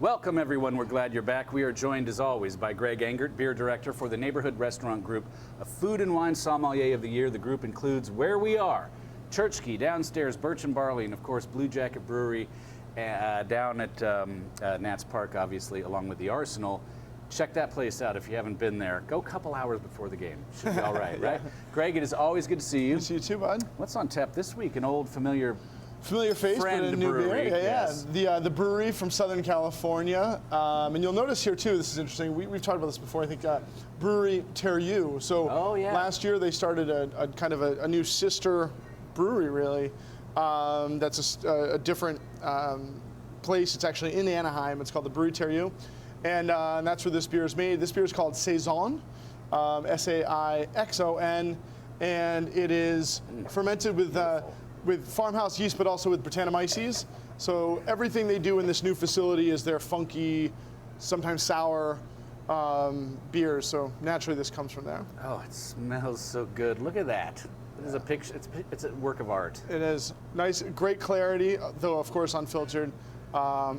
Welcome, everyone. We're glad you're back. We are joined, as always, by Greg Engert, beer director for the Neighborhood Restaurant Group, a food and wine sommelier of the year. The group includes Where We Are, Churchkey, downstairs, Birch and Barley, and, of course, Blue Jacket Brewery down at Nats Park, obviously, along with the Arsenal. Check that place out if you haven't been there. Go a couple hours before the game. Should be all right, right? Greg, it is always good to see you. Good to see you too, bud. What's on tap this week? An old familiar face, but a new brewery, beer. yes. Yeah. The Bruery from Southern California. And you'll notice here too, this is interesting, we've talked about this before, I think Bruery Terreux. So last year they started a kind of a new sister brewery, really. That's a different place. It's actually in Anaheim. It's called the Bruery Terreux. And that's where this beer is made. This beer is called Saixon, S-A-I-X-O-N, and it is fermented with farmhouse yeast, but also with Brettanomyces. So everything they do in this new facility is their funky, sometimes sour beers. So naturally, this comes from there. Oh, it smells so good. Look at that. It is a picture. It's a work of art. It is nice, great clarity, though of course unfiltered.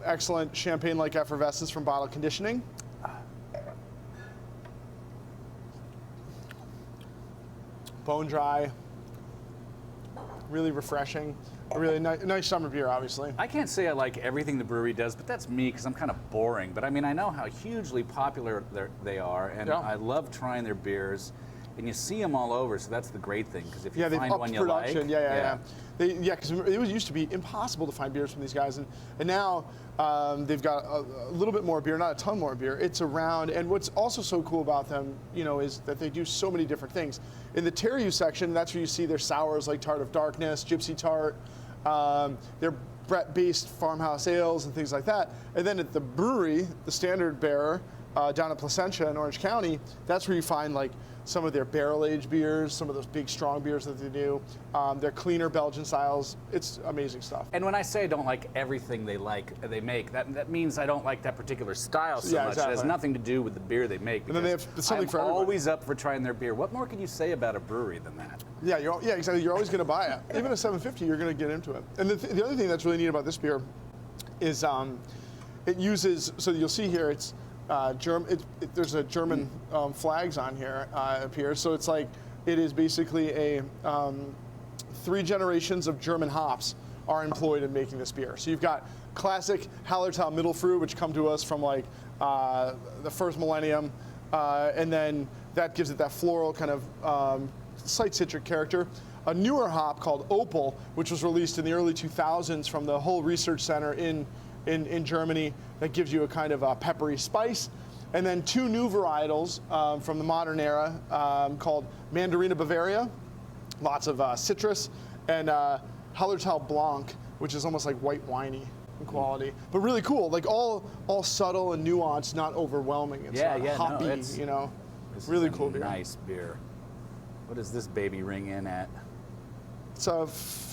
Excellent champagne-like effervescence from bottle conditioning. Bone dry. Really refreshing. A really nice summer beer, obviously. I can't say I like everything the brewery does, but that's me because I'm kind of boring. But I mean, I know how hugely popular they are, and I love trying their beers. And you see them all over, so that's the great thing. Because if you find one you like, because it used to be impossible to find beers from these guys, and now they've got a little bit more beer, not a ton more beer. It's around, and what's also so cool about them, is that they do so many different things. In the Terreux section, that's where you see their sours like Tart of Darkness, Gypsy Tart, their Brett-based farmhouse ales and things like that. And then at the brewery, the standard bearer down at Placentia in Orange County, that's where you find like some of their barrel-aged beers, some of those big, strong beers that they do, their cleaner Belgian styles. It's amazing stuff. And when I say I don't like everything they make, that means I don't like that particular style so much. Exactly. It has nothing to do with the beer they make. And then they have something for everybody. I'm always up for trying their beer. What more can you say about a brewery than that? Yeah, exactly. You're always going to buy it. Even at $7.50, you're going to get into it. And the other thing that's really neat about this beer is it uses, so you'll see here, it's there's a German flags on here up here, so it's like it is basically a 3 generations of German hops are employed in making this beer. So you've got classic Hallertau Mittelfrüh, which come to us from like the first millennium, and then that gives it that floral kind of slight citric character. A newer hop called Opal, which was released in the early 2000s from the Hull Research Center in Germany, that gives you a kind of a peppery spice. And then 2 new varietals from the modern era called Mandarina Bavaria, lots of citrus, and Hallertau Blanc, which is almost like white winey in quality, but really cool. Like all subtle and nuanced, not overwhelming. It's not hoppy, This really is cool beer. Nice beer. What does this baby ring in at? It's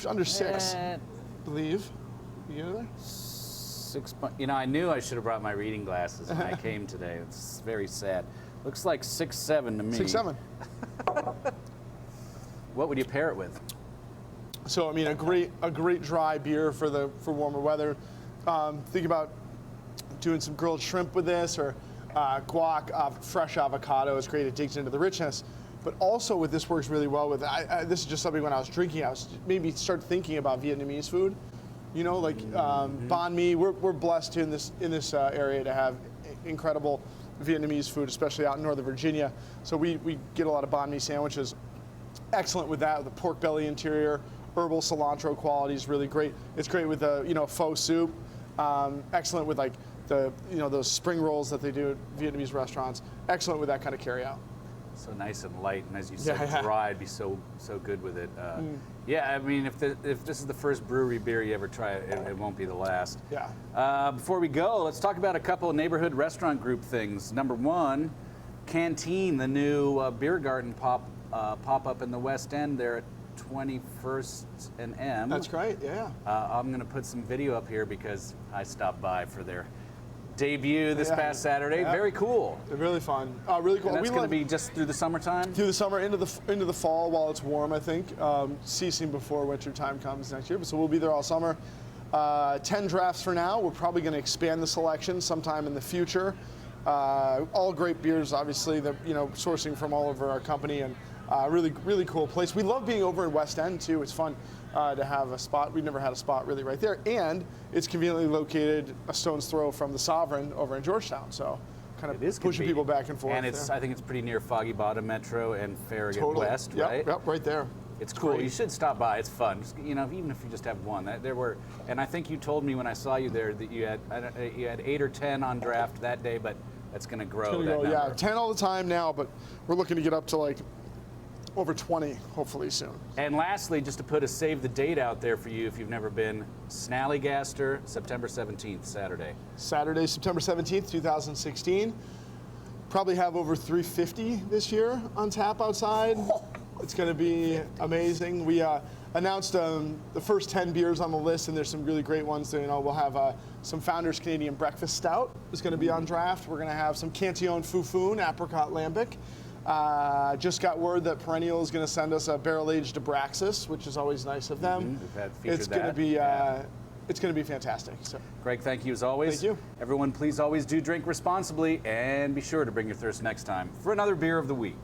under 6, I believe. You get it there? 6. I knew I should have brought my reading glasses when I came today. It's very sad. Looks like 6.7 to me. 6.7. What would you pair it with? So I mean, a great dry beer for warmer weather. Think about doing some grilled shrimp with this, or guac, fresh avocado is great. It digs into the richness. But also, what this works really well with, this is just something when I was drinking, I was maybe start thinking about Vietnamese food. Like banh mi. We're blessed in this area to have incredible Vietnamese food, especially out in Northern Virginia. So we get a lot of banh mi sandwiches. Excellent with that, with the pork belly interior, herbal cilantro quality is really great. It's great with the pho soup. Excellent with like those spring rolls that they do at Vietnamese restaurants. Excellent with that kind of carry out. So nice and light, and as you said, dry. It'd be so good with it. Yeah, I mean, if this is the first brewery beer you ever try, it won't be the last. Yeah. Before we go, let's talk about a couple of neighborhood restaurant group things. Number one, Canteen, the new beer garden pop up in the West End there at 21st and M. That's right. Yeah. I'm going to put some video up here because I stopped by for their debut this past Saturday. Yeah. Very cool. Really fun. Really cool. And that's going to be just through the summertime? Through the summer, into the fall while it's warm, I think. Ceasing before winter time comes next year. But so we'll be there all summer. 10 drafts for now. We're probably going to expand the selection sometime in the future. All great beers, obviously, that sourcing from all over our company, and really cool place. We love being over in West End too. It's fun to have a spot. We've never had a spot really right there, and it's conveniently located a stone's throw from the Sovereign over in Georgetown. So kind of pushing people back and forth. And I think it's pretty near Foggy Bottom Metro and Farragut West, right? Yep, right there. It's cool. Great. You should stop by. It's fun. Just, even if you just have one. And I think you told me when I saw you there that you had 8 or 10 on draft that day, but that's going to grow. Yeah, 10 all the time now, but we're looking to get up to like over 20 hopefully soon. And lastly, just to put a save the date out there for you if you've never been, Snallygaster, September 17th, Saturday. Saturday, September 17th, 2016. Probably have over 350 this year on tap outside. It's going to be amazing. We announced the first 10 beers on the list, and there's some really great ones. We'll have some Founders Canadian Breakfast Stout is going to be on draft. We're going to have some Cantillon Foufoune Apricot Lambic. Just got word that Perennial is going to send us a barrel-aged Abraxas, which is always nice of them. It's going to be it's going to be fantastic. So. Greg, thank you as always. Thank you. Everyone, please always do drink responsibly, and be sure to bring your thirst next time for another Beer of the Week.